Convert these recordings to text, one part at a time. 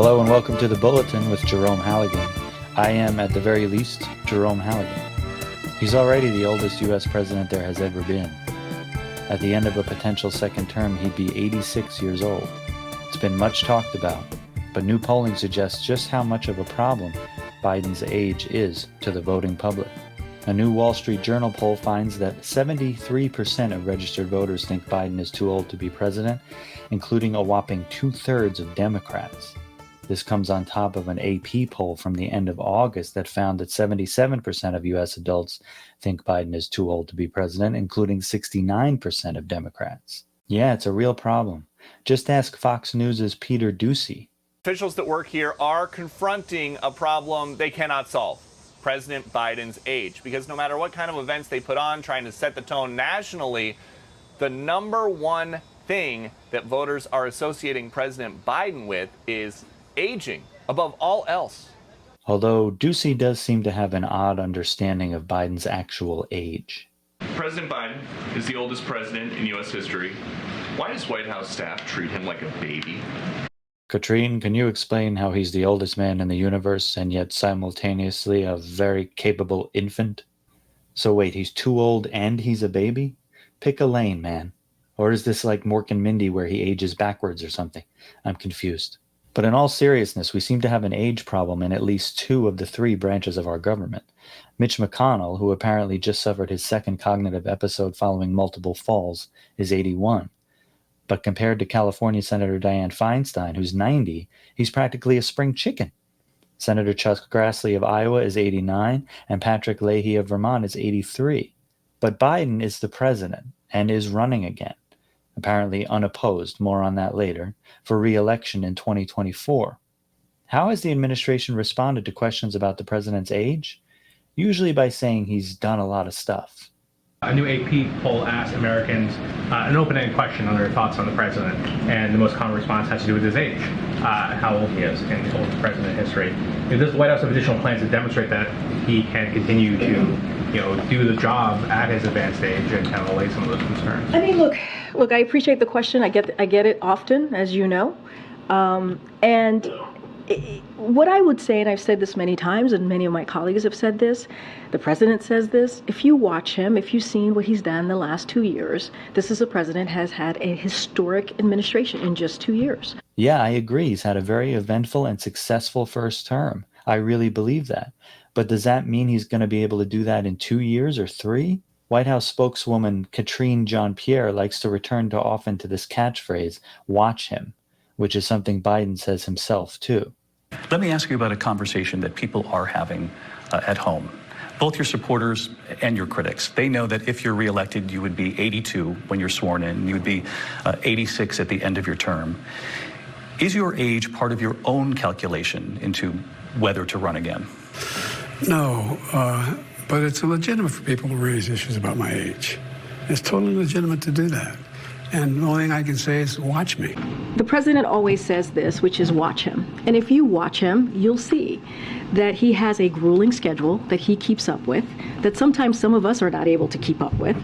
Hello and welcome to the Bulletin with Jerome Halligan. I am, at the very least, Jerome Halligan. He's already the oldest U.S. president there has ever been. At the end of a potential second term, he'd be 86 years old. It's been much talked about, but new polling suggests just how much of a problem Biden's age is to the voting public. A new Wall Street Journal poll finds that 73% of registered voters think Biden is too old to be president, including a whopping 2/3 of Democrats. This comes on top of an AP poll from the end of August that found that 77% of U.S. adults think Biden is too old to be president, including 69% of Democrats. Yeah, it's a real problem. Just ask Fox News' Peter Doocy. Officials that work here are confronting a problem they cannot solve: President Biden's age. Because no matter what kind of events they put on, trying to set the tone nationally, the number one thing that voters are associating President Biden with is aging, above all else. Although Doocy does seem to have an odd understanding of Biden's actual age. President Biden is the oldest president in U.S. history. Why does White House staff treat him like a baby? Katrine, can you explain how he's the oldest man in the universe and yet simultaneously a very capable infant? So wait, he's too old and he's a baby? Pick a lane, man. Or is this like Mork and Mindy where he ages backwards or something? I'm confused. But in all seriousness, we seem to have an age problem in at least two of the three branches of our government. Mitch McConnell, who apparently just suffered his second cognitive episode following multiple falls, is 81. But compared to California Senator Dianne Feinstein, who's 90, he's practically a spring chicken. Senator Chuck Grassley of Iowa is 89, and Patrick Leahy of Vermont is 83. But Biden is the president and is running again, apparently unopposed, more on that later, for re-election in 2024. How has the administration responded to questions about the president's age? Usually by saying he's done a lot of stuff. A new AP poll asked Americans an open-ended question on their thoughts on the president, and the most common response has to do with his age, how old he is, and the oldest president in history. Does the White House have additional plans to demonstrate that he can continue to, do the job at his advanced age and kind of allay some of those concerns? I mean, look, I appreciate the question. I get it often, as you know, what I would say, and I've said this many times, and many of my colleagues have said this, the president says this, if you watch him, if you've seen what he's done the last 2 years, this is a president has had a historic administration in just 2 years. Yeah, I agree. He's had a very eventful and successful first term. I really believe that. But does that mean he's going to be able to do that in 2 years or 3? White House spokeswoman Karine Jean-Pierre likes to return often to this catchphrase, watch him, which is something Biden says himself too. Let me ask you about a conversation that people are having at home. Both your supporters and your critics, they know that if you're reelected, you would be 82 when you're sworn in. You would be 86 at the end of your term. Is your age part of your own calculation into whether to run again? No, but it's legitimate for people to raise issues about my age. It's totally legitimate to do that. And the only thing I can say is watch me. The president always says this, which is watch him. And if you watch him, you'll see that he has a grueling schedule that he keeps up with, that sometimes some of us are not able to keep up with.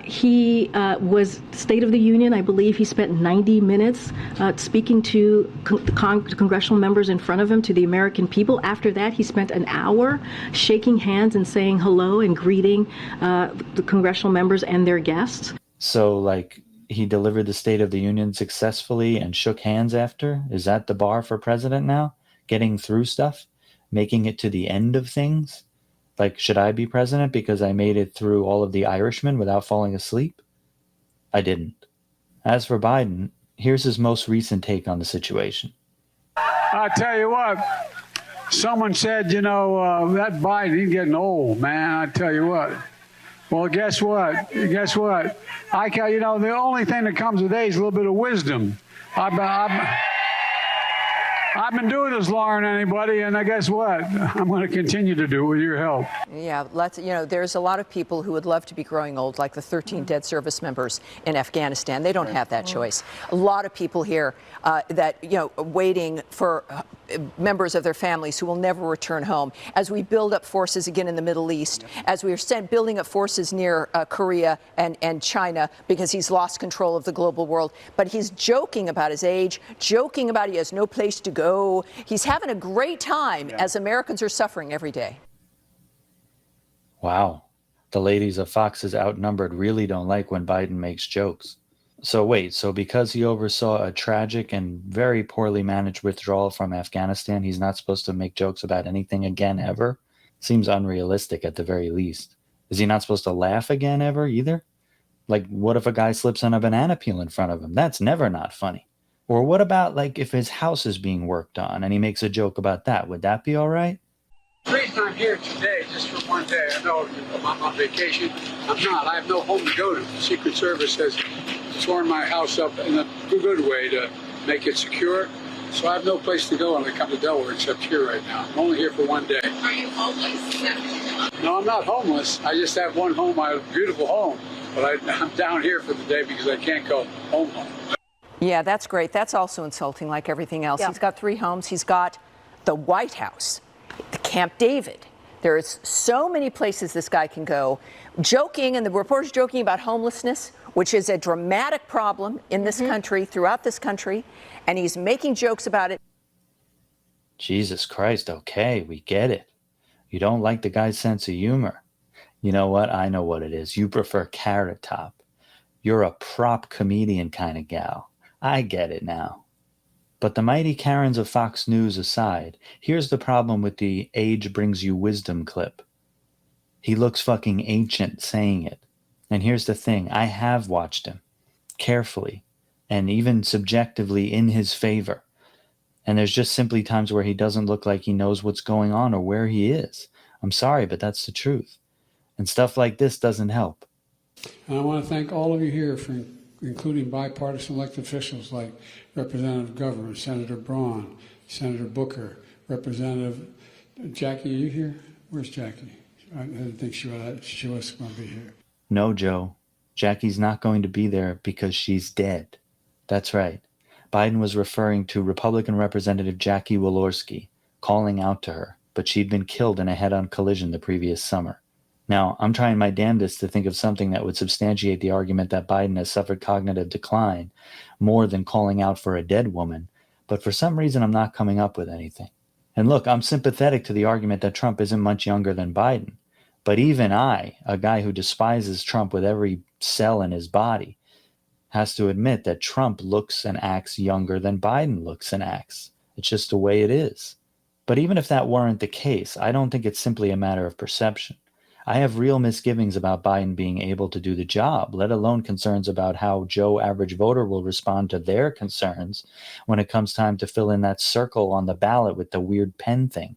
He was State of the Union, I believe he spent 90 minutes speaking to congressional members in front of him, to the American people. After that, he spent an hour shaking hands and saying hello and greeting the congressional members and their guests. So, he delivered the State of the Union successfully and shook hands after? Is that the bar for president now? Getting through stuff? Making it to the end of things? Should I be president because I made it through all of The Irishman without falling asleep? I didn't. As for Biden, here's his most recent take on the situation. I tell you what, someone said, that Biden, he's getting old, man. I tell you what. Well, guess what? The only thing that comes with age is a little bit of wisdom. I've been doing this longer than anybody, and I guess what? I'm going to continue to do it with your help. Yeah, there's a lot of people who would love to be growing old, like the 13 dead service members in Afghanistan. They don't have that choice. A lot of people here waiting for members of their families who will never return home, as we build up forces again in the Middle East, as we are building up forces near Korea and China, because he's lost control of the global world. But he's joking about his age, joking about he has no place to go. He's having a great time as Americans are suffering every day. Wow. The ladies of Fox's Outnumbered really don't like when Biden makes jokes. So wait, so because he oversaw a tragic and very poorly managed withdrawal from Afghanistan, he's not supposed to make jokes about anything again ever? Seems unrealistic at the very least. Is he not supposed to laugh again ever either? Like, what if a guy slips on a banana peel in front of him? That's never not funny. Or what about, like, if his house is being worked on and he makes a joke about that? Would that be all right? The reason I'm here today, just for one day, I know I'm on vacation. I'm not. I have no home to go to. The Secret Service has torn my house up in a good way to make it secure. So I have no place to go when I come to Delaware except here right now. I'm only here for one day. Are you homeless? No, I'm not homeless. I just have one home, my beautiful home. But I'm down here for the day because I can't go home. Yeah, that's great. That's also insulting, like everything else. Yeah. He's got 3 homes. He's got the White House, the Camp David. There's so many places this guy can go. Joking, and the reporter's joking about homelessness, which is a dramatic problem in this country, throughout this country, and he's making jokes about it. Jesus Christ, okay, we get it. You don't like the guy's sense of humor. You know what? I know what it is. You prefer Carrot Top. You're a prop comedian kind of gal. I get it now. But the mighty Karens of Fox News aside, here's the problem with the age brings you wisdom clip. He looks fucking ancient saying it. And here's the thing, I have watched him carefully and even subjectively in his favor. And there's just simply times where he doesn't look like he knows what's going on or where he is. I'm sorry, but that's the truth. And stuff like this doesn't help. And I want to thank all of you here for including bipartisan elected officials like Representative Governor, Senator Braun, Senator Booker, Representative Jackie. Are you here? Where's Jackie? I didn't think she was going to be here. No, Joe. Jackie's not going to be there because she's dead. That's right. Biden was referring to Republican Representative Jackie Walorski, calling out to her, but she'd been killed in a head-on collision the previous summer. Now, I'm trying my damnedest to think of something that would substantiate the argument that Biden has suffered cognitive decline more than calling out for a dead woman, but for some reason I'm not coming up with anything. And look, I'm sympathetic to the argument that Trump isn't much younger than Biden, but even I, a guy who despises Trump with every cell in his body, has to admit that Trump looks and acts younger than Biden looks and acts. It's just the way it is. But even if that weren't the case, I don't think it's simply a matter of perception. I have real misgivings about Biden being able to do the job, let alone concerns about how Joe average voter will respond to their concerns when it comes time to fill in that circle on the ballot with the weird pen thing.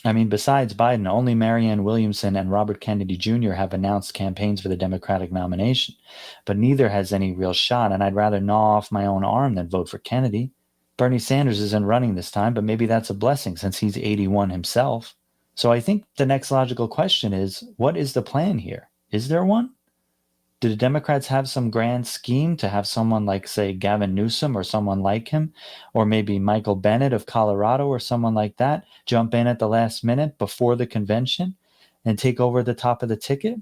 I mean, besides Biden, only Marianne Williamson and Robert Kennedy Jr. have announced campaigns for the Democratic nomination, but neither has any real shot, and I'd rather gnaw off my own arm than vote for Kennedy. Bernie Sanders isn't running this time, but maybe that's a blessing since he's 81 himself. So I think the next logical question is, what is the plan here? Is there one? Do the Democrats have some grand scheme to have someone like, say, Gavin Newsom or someone like him, or maybe Michael Bennet of Colorado or someone like that, jump in at the last minute before the convention and take over the top of the ticket?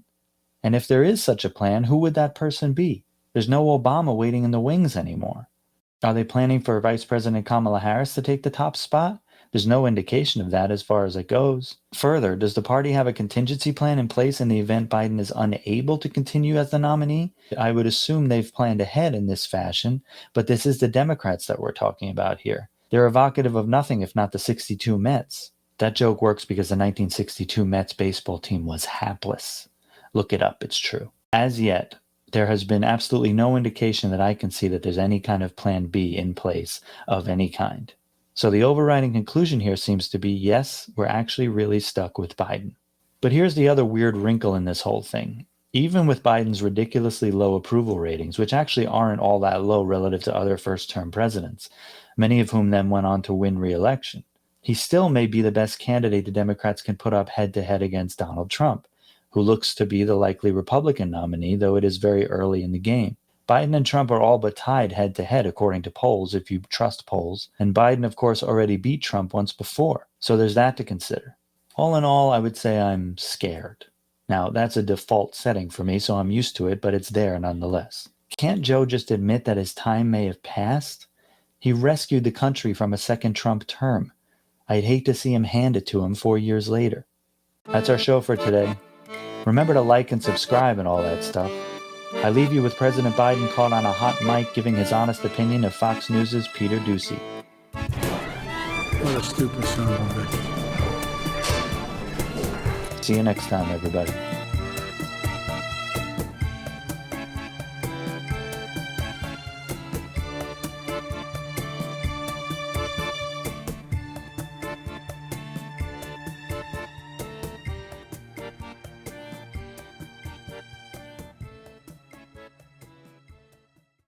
And if there is such a plan, who would that person be? There's no Obama waiting in the wings anymore. Are they planning for Vice President Kamala Harris to take the top spot? There's no indication of that as far as it goes. Further, does the party have a contingency plan in place in the event Biden is unable to continue as the nominee? I would assume they've planned ahead in this fashion, but this is the Democrats that we're talking about here. They're evocative of nothing if not the 62 Mets. That joke works because the 1962 Mets baseball team was hapless. Look it up, it's true. As yet, there has been absolutely no indication that I can see that there's any kind of plan B in place of any kind. So the overriding conclusion here seems to be, yes, we're actually really stuck with Biden. But here's the other weird wrinkle in this whole thing. Even with Biden's ridiculously low approval ratings, which actually aren't all that low relative to other first-term presidents, many of whom then went on to win re-election, he still may be the best candidate the Democrats can put up head-to-head against Donald Trump, who looks to be the likely Republican nominee, though it is very early in the game. Biden and Trump are all but tied head-to-head according to polls, if you trust polls, and Biden, of course, already beat Trump once before, so there's that to consider. All in all, I would say I'm scared. Now, that's a default setting for me, so I'm used to it, but it's there nonetheless. Can't Joe just admit that his time may have passed? He rescued the country from a second Trump term. I'd hate to see him hand it to him 4 years later. That's our show for today. Remember to like and subscribe and all that stuff. I leave you with President Biden caught on a hot mic giving his honest opinion of Fox News' Peter Doocy. What a stupid son of a bitch. See you next time, everybody.